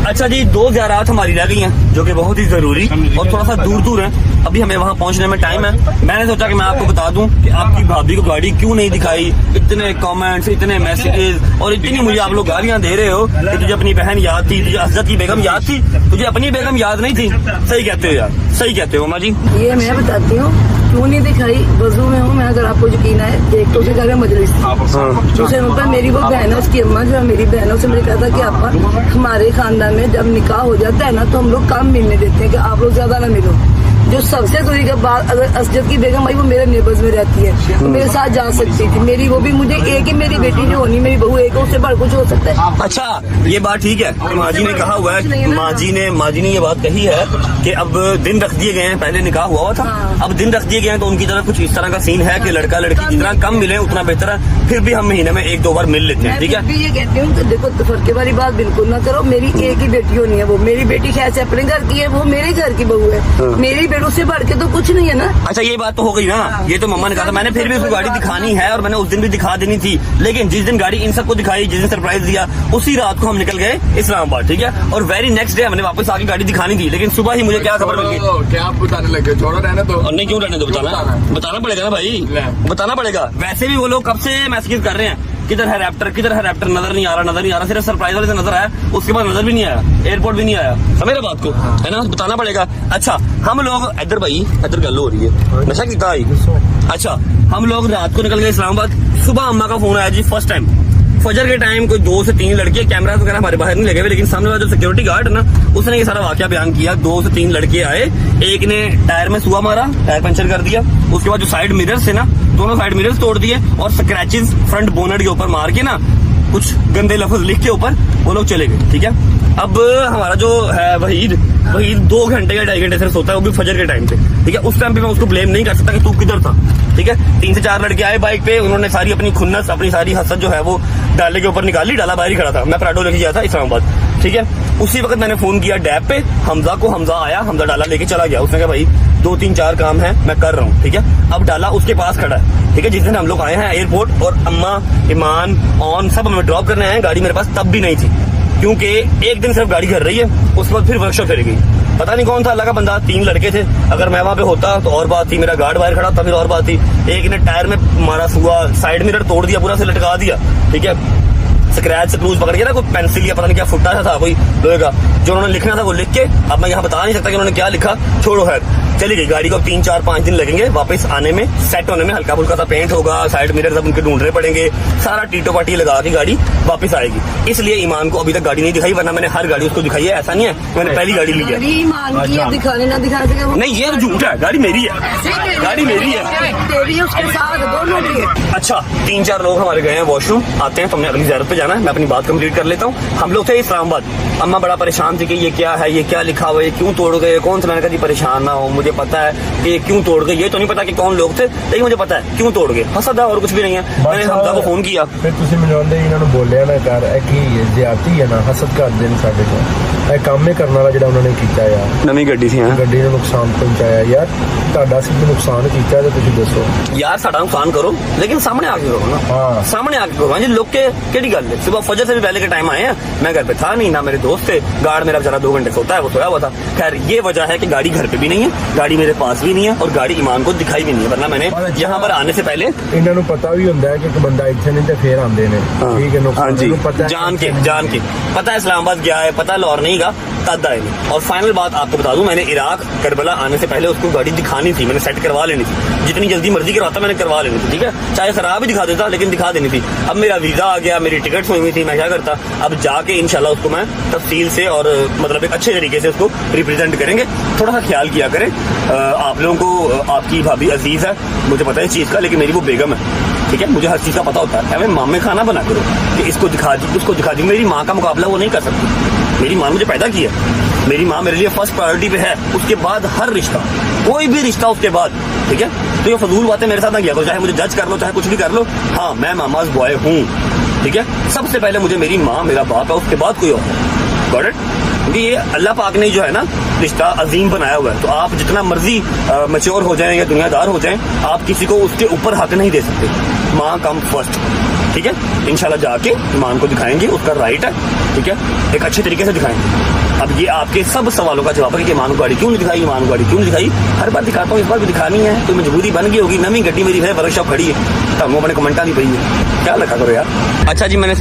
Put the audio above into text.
अच्छा जी, 2 ज़ियारात हमारी रह गई हैं जो कि बहुत ही जरूरी और थोड़ा सा दूर दूर है। अभी हमें वहाँ पहुँचने में टाइम है। मैंने सोचा कि मैं आपको बता दूं कि आपकी भाभी को गाड़ी क्यों नहीं दिखाई। इतने कमेंट्स, इतने मैसेजेस और इतनी मुझे आप लोग गालियां दे रहे हो कि तुझे अपनी बहन याद थी, तुझे हजरत की बेगम याद थी, तुझे अपनी बेगम याद नहीं थी। सही कहते हो यार, सही कहते हो माँ जी। ये मैं बताती हूँ क्यों नहीं दिखाई। वजू में हूँ मैं, अगर आपको यकीन है। एक तो उसके घर में मजलिस थी, दूसरे नंबर मेरी वो बहन है, उसकी अम्मा जो है मेरी बहन है, उससे मैंने कहा था कि आपा हमारे खानदान में जब निकाह हो जाता है ना तो हम लोग कम मिलने देते हैं कि आप लोग ज्यादा ना मिलो। जो सबसे दूरी के बाद अगर असजद की बेगम आई वो मेरे नेबर्स में रहती है तो मेरे साथ जा सकती थी। मेरी वो भी मुझे एक ही मेरी बेटी जो होनी मेरी बहू एक, उससे बढ़ कुछ हो सकता है। अच्छा ये बात ठीक है, माँ जी ने कहा हुआ है, माँ जी ने ये बात कही है कि अब दिन रख दिए गए हैं। पहले निकाह हुआ था, अब दिन रख दिए गए हैं तो उनकी तरफ कुछ इस तरह का सीन है कि लड़का लड़की जितना कम मिले उतना बेहतर है। फिर भी हम महीने में 1-2 बार मिल लेते हैं, ठीक है। ये कहती हूँ कि देखो फर्के वाली बात बिल्कुल ना करो। मेरी एक ही बेटी होनी है, वो मेरी बेटी खैर से अपने घर की है, वो मेरे घर की बहू है। मेरी बेटों से बढ़ के तो कुछ नहीं है ना। अच्छा ये बात तो हो गई ना, ये तो मम्मा ने कहा था। मैंने फिर भी उसको गाड़ी दिखानी है और मैंने उस दिन भी दिखा देनी थी, लेकिन जिस दिन गाड़ी इन सबको दिखाई, जिस दिन सरप्राइज दिया, उसी रात को हम निकल गए इस्लामाबाद, ठीक है। और वेरी नेक्स्ट डे हमने वापस आके गाड़ी दिखानी थी, लेकिन सुबह ही मुझे क्या खबर मिल गई। क्या आप बताने लगे? छोड़ो रहने दो। और नहीं क्यों रहने दो, बताना पड़ेगा ना भाई, बताना पड़ेगा। वैसे भी वो लोग कब से मैसेज कर रहे हैं किधर है रैप्टर, किधर है रैप्टर, नजर नहीं आ रहा। सिर्फ सरप्राइज वाले से नजर आया, उसके बाद नजर भी नहीं आया, एयरपोर्ट भी नहीं आया। समझ रहे बात को, है ना, बताना पड़ेगा। अच्छा हम लोग इधर भाई इधर गल हो रही है, नशा कितना आई। अच्छा हम लोग रात को निकल गए इस्लामाबाद। सुबह अम्मा का फोन आया जी, फर्स्ट टाइम फजर के टाइम कोई 2 से 3 लड़के, कैमरा वगैरह हमारे बाहर नहीं लगे हुए, लेकिन सामने वाला जो सिक्योरिटी गार्ड है ना उसने ये सारा वाकया बयान किया। 2 से 3 लड़के आए, एक ने टायर में सुआ मारा, टायर पंचर कर दिया। उसके बाद जो साइड मिरर्स थे ना, दोनों साइड मिरर्स तोड़ दिए और स्क्रैचेस फ्रंट बोनट के ऊपर मार के ना कुछ गंदे लफ्ज लिख के ऊपर वो लोग चले गए, ठीक है। अब हमारा जो है वहीद 2 घंटे या 2.5 घंटे से सोता है, वो भी फजर के टाइम पे, ठीक है। उस टाइम पे मैं उसको ब्लेम नहीं कर सकता कि तू किधर था, ठीक है। 3 से 4 लड़के आए बाइक पे, उन्होंने सारी अपनी खुन्नस, अपनी सारी हसद जो है वो डाले के ऊपर निकाली। डाला बाहर ही खड़ा था, मैं पराठो लेके गया था इस्लामाबाद, ठीक है। उसी वक्त मैंने फोन किया डैब पे हमजा को, हमजा आया, हमजा डाला लेके चला गया। उसने कहा भाई 2-3-4 काम है मैं कर रहा हूँ, ठीक है। अब डाला उसके पास खड़ा है, ठीक है। जिस दिन हम लोग आए हैं एयरपोर्ट और अम्मा, ईमान, ऑन सब हमें ड्रॉप करने आए हैं, गाड़ी मेरे पास तब भी नहीं थी क्योंकि एक दिन सिर्फ गाड़ी घर रही है, उसके बाद फिर वर्कशॉप चली गई। पता नहीं कौन था, अल्लाह का बंदा, 3 लड़के थे। अगर मैं वहां पे होता तो और बात थी, मेरा गार्ड बाहर खड़ा था फिर और बात थी। एक ने टायर में मारा सुआ, साइड मिरर तोड़ दिया, पूरा से लटका दिया, ठीक है। स्क्रैच से क्रूज पकड़ के ना कोई पेंसिल या पता नहीं क्या फुट्टा सा था कोई लोहे का, जो उन्होंने लिखना था वो लिख के, अब मैं यहाँ बता नहीं सकता कि उन्होंने क्या लिखा, छोड़ो है। चली गई गाड़ी को, 3-4-5 दिन लगेंगे वापस आने में, सेट होने में। हल्का फुल्का सा पेंट होगा, साइड मिरर सब उनके ढूंढने पड़ेंगे, सारा टीटो पाटी लगा के गाड़ी वापस आएगी। इसलिए ईमान को अभी तक गाड़ी नहीं दिखाई, वरना मैंने हर गाड़ी उसको दिखाई है। ऐसा नहीं है मैंने पहली गाड़ी ली है, दिखाने ना दिखाने से नहीं, ये झूठ है। गाड़ी मेरी है, गाड़ी मेरी है, तेरी उसके साथ दोनों की है। अच्छा 3-4 लोग हमारे गए हैं वॉशरूम, आते हैं, तुमने अगली ज़ियारत पे जाना है, मैं अपनी बात कंप्लीट कर लेता हूँ। हम लोग थे इस्लामाबाद, अम्मा बड़ा परेशान थी कि ये क्या है, ये क्या लिखा हुआ है, क्यों तोड़ गए, कौन सा। मैंने कहा जी परेशान ना हो, मुझे पता है कि क्यों तोड़ गए। ये तो नहीं पता कि कौन लोग थे, लेकिन मुझे पता है क्यों तोड़ गए। हसद है और कुछ भी नहीं है। मैंने हमजा को फोन किया, फिर तुम मिलाने इन्होंने बोलिया ना कर की ज्यादती है ना, हसद कर देन साडे को काम में करने वाला जो उन्होंने किया यार। नवी गड्डी थी, गड्डी ने नुकसान पहुंचाया यार, ਤੁਹਾਡਾ सिर्फ नुकसान किया तो तुम दसो यार। साडा नुकसान करो लेकिन सामने आके करो ना। हाँ सामने आके करो जी। लोग के केड़ी गल है, सुबह फजर से भी पहले के टाइम आए हैं, मैं घर पे था नहीं, ना मेरे दोस्त थे, गार्ड मेरा बेचारा 2 घंटे सोता है, वो सोया हुआ था। खैर ये वजह है कि गाड़ी घर पे भी नहीं है, गाड़ी मेरे पास भी नहीं है और गाड़ी ईमान को दिखाई भी नहीं है, वरना मैंने यहाँ पर आने से पहले इन्होंने पता भी होता है कि बंदा इतने नहीं तो फिर आते हैं, ठीक है। हाँ जी, जान के पता है इस्लामाबाद गया है, पता लाहौर नहीं गा तद आए। और फाइनल बात आपको बता दूं, मैंने इराक करबला आने से पहले उसको गाड़ी दिखानी थी, मैंने सेट करवा लेनी थी, जितनी जल्दी मर्जी करवाता मैंने करवा लेनी थी, ठीक है। चाहे खराब ही दिखा देता लेकिन दिखा देनी थी। अब मेरा वीजा आ गया, मेरी टिकट हुई हुई थी, मैं क्या करता, अब जाके इंशाल्लाह उसको मैं तफसील से और मतलब एक अच्छे तरीके से उसको रिप्रेजेंट करेंगे। थोड़ा सा ख्याल किया करें। आप लोगों को आपकी भाभी अजीज है, मुझे पता है इस चीज का, लेकिन मेरी वो बेगम है, ठीक है। मुझे हर चीज का पता होता है। मैं मामे खाना बना करो कि इसको दिखा दी, उसको दिखा दी। मेरी माँ का मुकाबला वो नहीं कर सकती। मेरी माँ मुझे पैदा किया, मेरी माँ मेरे लिए फर्स्ट प्रायोरिटी पे है, उसके बाद हर रिश्ता, कोई भी रिश्ता उसके बाद, ठीक है। तो ये फजूल बातें मेरे साथ ना किया करो, चाहे मुझे जज कर लो, चाहे कुछ भी कर लो। हाँ मैं मामाज बॉय हूँ, ठीक है। सबसे पहले मुझे मेरी माँ, मेरा बाप है, उसके बाद कोई और। Got it? क्योंकि ये अल्लाह पाक ने जो है ना रिश्ता अजीम बनाया हुआ है, तो आप जितना मर्जी मैच्योर हो जाएं या दुनियादार हो जाएं, आप किसी को उसके ऊपर हक नहीं दे सकते। माँ कम फर्स्ट। ठीक है, इंशाल्लाह जाके ईमान को दिखाएंगे, उसका राइट है, ठीक है, एक अच्छे तरीके से दिखाएंगे। अब ये आपके सब सवालों का जवाब है कि ईमान को गाड़ी क्यों नहीं दिखाई, ईमान को गाड़ी क्यों नहीं दिखाई। हर बार दिखाता हूँ, इस बार भी दिखानी है, तो मजबूरी बन गई होगी। नवी गड्डी मेरी है, वर्कशॉप खड़ी है, तो अपने कमेंटा नहीं पई है, क्या लगा करो यार। अच्छा जी, मैंने